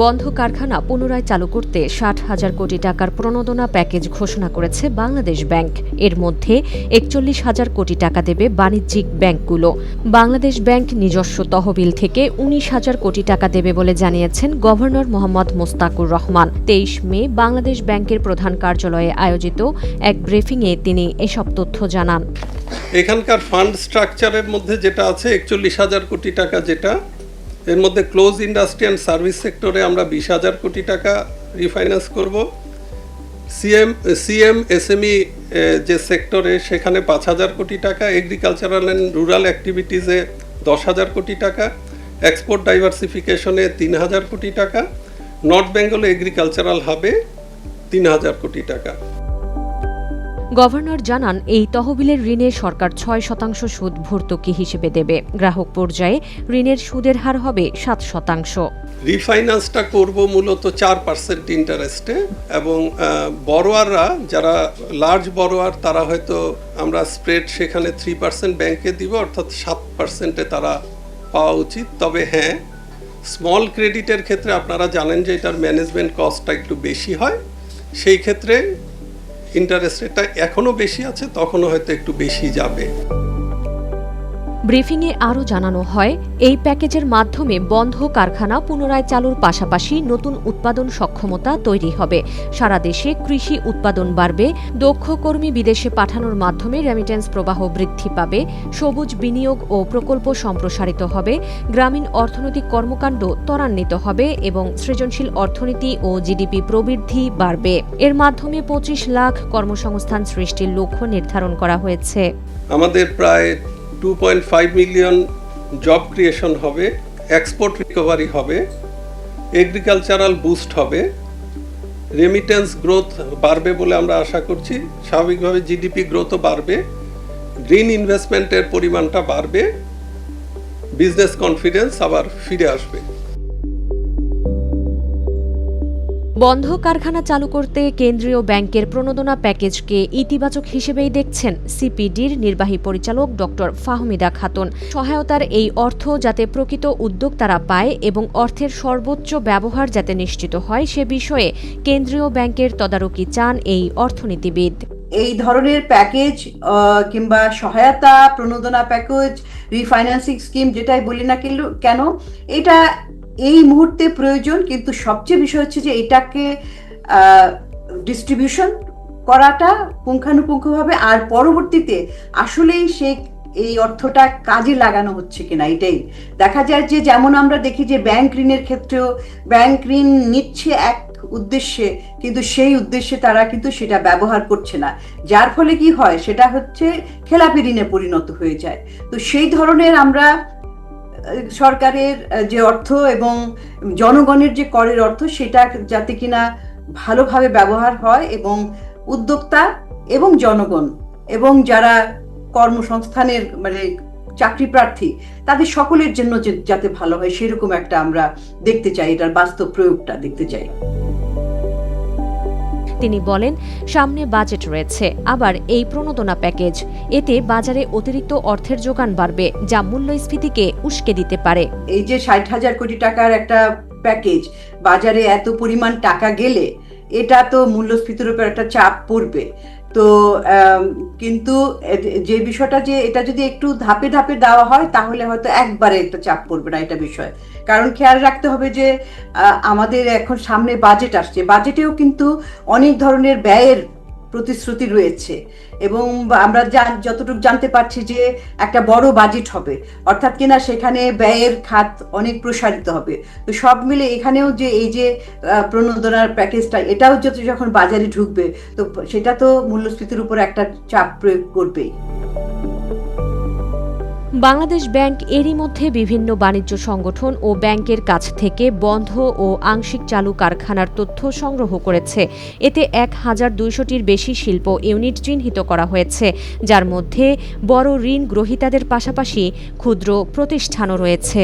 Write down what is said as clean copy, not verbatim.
বন্ধ কারখানা পুনরায় চালু করতে ৬০,০০০ কোটি টাকার প্রণোদনা প্যাকেজ ঘোষণা করেছে বাংলাদেশ ব্যাংক। এর মধ্যে ৪১,০০০ কোটি টাকা দেবে বাণিজ্যিক ব্যাংকগুলো। বাংলাদেশ ব্যাংক নিজস্ব তহবিল থেকে ১৯,০০০ কোটি টাকা দেবে বলে জানিয়েছেন গভর্নর মোহাম্মদ মোস্তাকুর রহমান। ২৩ মে বাংলাদেশ ব্যাংকের প্রধান কার্যালয়ে আয়োজিত এক ব্রিফিংয়ে তিনি এসব তথ্য জানান। এখানকার ফান্ড স্ট্রাকচারের মধ্যে যেটা আছে ৪১,০০০ কোটি টাকা, যেটা এর মধ্যে ক্লোজ ইন্ডাস্ট্রি অ্যান্ড সার্ভিস সেক্টরে আমরা ২০,০০০ কোটি টাকা রিফাইন্যান্স করব। সিএমএসএমই যে সেক্টরে সেখানে ৫,০০০ কোটি টাকা, এগ্রিকালচারাল অ্যান্ড রুরাল অ্যাক্টিভিটিসে ১০,০০০ কোটি টাকা, এক্সপোর্ট ডাইভার্সিফিকেশনে ৩,০০০ কোটি টাকা, নর্থ বেঙ্গল এগ্রিকালচারাল হাবে ৩,০০০ কোটি টাকা। গভর্নর জানান, এই তহবিলের ঋণে সরকার ৬% সুদ ভর্তুকি হিসেবে দেবে। গ্রাহক পর্যায়ে ঋণের সুদের হার হবে ৭%। রিফাইন্যান্সটা করব মূলত ৪% ইন্টারেস্টে, এবং বড়োয়াররা যারা লার্জ বড়োয়ার তারা হয়তো আমরা স্প্রেড সেখানে 3% ব্যাংকে দিব, অর্থাৎ 7%-এ তারা পাওয়া উচিত। তবে হ্যাঁ, স্মল ক্রেডিটের ক্ষেত্রে আপনারা জানেন যে এটার ম্যানেজমেন্ট কস্টটা একটু বেশি হয়, সেই ক্ষেত্রে ইন্টারেস্ট রেটটা এখনও বেশি আছে, তখনও হয়তো একটু বেশি যাবে। ব্রিফিংয়ে আরও জানানো হয়, এই প্যাকেজের মাধ্যমে বন্ধ কারখানা পুনরায় চালুর পাশাপাশি নতুন উৎপাদন সক্ষমতা তৈরি হবে। সারা দেশে কৃষি উৎপাদন বাড়বে, দক্ষ কর্মী বিদেশে পাঠানোর মাধ্যমে রেমিটেন্স প্রবাহ বৃদ্ধি পাবে, সবুজ বিনিয়োগ ও প্রকল্প সম্প্রসারিত হবে, গ্রামীণ অর্থনৈতিক কর্মকাণ্ড ত্বরান্বিত হবে এবং সৃজনশীল অর্থনীতি ও জিডিপি প্রবৃদ্ধি বাড়বে। এর মাধ্যমে ২৫ লাখ কর্মসংস্থান সৃষ্টির লক্ষ্য নির্ধারণ করা হয়েছে। আমাদের প্রায় 2.5 মিলিয়ন জব ক্রিয়েশন হবে, এক্সপোর্ট রিকভারি হবে, এগ্রিকালচারাল বুস্ট হবে, রেমিটেন্স গ্রোথ বাড়বে বলে আমরা আশা করছি। স্বাভাবিকভাবে জিডিপি গ্রোথও বাড়বে, গ্রিন ইনভেস্টমেন্টের পরিমাণটা বাড়বে, বিজনেস কনফিডেন্স আবার ফিরে আসবে। বন্ধ কারখানা চালু করতে কেন্দ্রীয় ব্যাংকের প্রণোদনা প্যাকেজকে ইতিবাচক হিসেবেই দেখছেন সিপিডির নির্বাহী পরিচালক ডক্টর ফাহমিদা খাতুন। সহায়তার এই অর্থ যাতে প্রকৃত উদ্যোক্তারা পায় এবং অর্থের সর্বোচ্চ ব্যবহার যাতে নিশ্চিত হয়, সে বিষয়ে কেন্দ্রীয় ব্যাংকের তদারকি চান এই অর্থনীতিবিদ। এই ধরনের প্যাকেজ কিংবা সহায়তা, প্রণোদনা প্যাকেজ, রিফাইন্যান্সিং স্কিম যেটাই বলি না কেন, এটা এই মুহূর্তে প্রয়োজন, কিন্তু সবচেয়ে বিষয় হচ্ছে যে এটাকে ডিস্ট্রিবিউশন করাটা পুঙ্খানুপুঙ্খভাবে, আর পরবর্তীতে আসলেই এই অর্থটা কাজে লাগানো হচ্ছে কিনা এটাই দেখা যায়। যে যেমন আমরা দেখি যে ব্যাংক ঋণের ক্ষেত্রেও ব্যাংক ঋণ নিচ্ছে এক উদ্দেশ্যে, কিন্তু সেই উদ্দেশ্যে তারা কিন্তু সেটা ব্যবহার করছে না, যার ফলে কি হয়, সেটা হচ্ছে খেলাপি ঋণে পরিণত হয়ে যায়। তো সেই ধরনের আমরা সরকারের যে অর্থ এবং জনগণের যে করের অর্থ, সেটা যাতে কিনা ভালোভাবে ব্যবহার হয় এবং উদ্যোক্তা এবং জনগণ এবং যারা কর্মসংস্থানের চাকরি প্রার্থী তাদের সকলের জন্য যাতে ভালো হয়, সেরকম একটা আমরা দেখতে চাই, এটার বাস্তব প্রয়োগটা দেখতে চাই। তিনি বলেন, সামনে বাজেট রয়েছে, আবার এই প্রণোদনা প্যাকেজ, এতে বাজারে অতিরিক্ত অর্থের যোগান বাড়বে, যা মূল্যস্ফীতিকে উস্কে দিতে পারে। এই যে ৬০,০০০ কোটি টাকার একটা প্যাকেজ, বাজারে এত পরিমাণ টাকা গেলে এটা তো মূল্যস্ফীতির উপর একটা চাপ পড়বে। তো কিন্তু যে বিষয়টা, যে এটা যদি একটু ধাপে ধাপে দেওয়া হয় তাহলে হয়তো একবারে একটা চাপ পড়বে না এটা বিষয়। কারণ খেয়াল রাখতে হবে যে আমাদের এখন সামনে বাজেট আসছে, বাজেটেও কিন্তু অনেক ধরনের ব্যয়ের প্রতিশ্রুতি রয়েছে, এবং আমরা যতটুকু জানতে পারছি যে একটা বড় বাজেট হবে, অর্থাৎ কিনা সেখানে ব্যয়ের খাত অনেক প্রসারিত হবে। তো সব মিলে এখানেও যে এই যে প্রণোদনার প্যাকেজটা, এটাও যখন বাজারে ঢুকবে, তো সেটা তো মূল্যস্ফীতির উপর একটা চাপ প্রয়োগ করবেই। বাংলাদেশ ব্যাংক এরই মধ্যে বিভিন্ন বাণিজ্য সংগঠন ও ব্যাংকের কাছ থেকে বন্ধ ও আংশিক চালু কারখানার তথ্য সংগ্রহ করেছে। এতে ১,২০০টির বেশি শিল্প ইউনিট চিহ্নিত করা হয়েছে, যার মধ্যে বড় ঋণ গ্রহীতাদের পাশাপাশি ক্ষুদ্র প্রতিষ্ঠানও রয়েছে।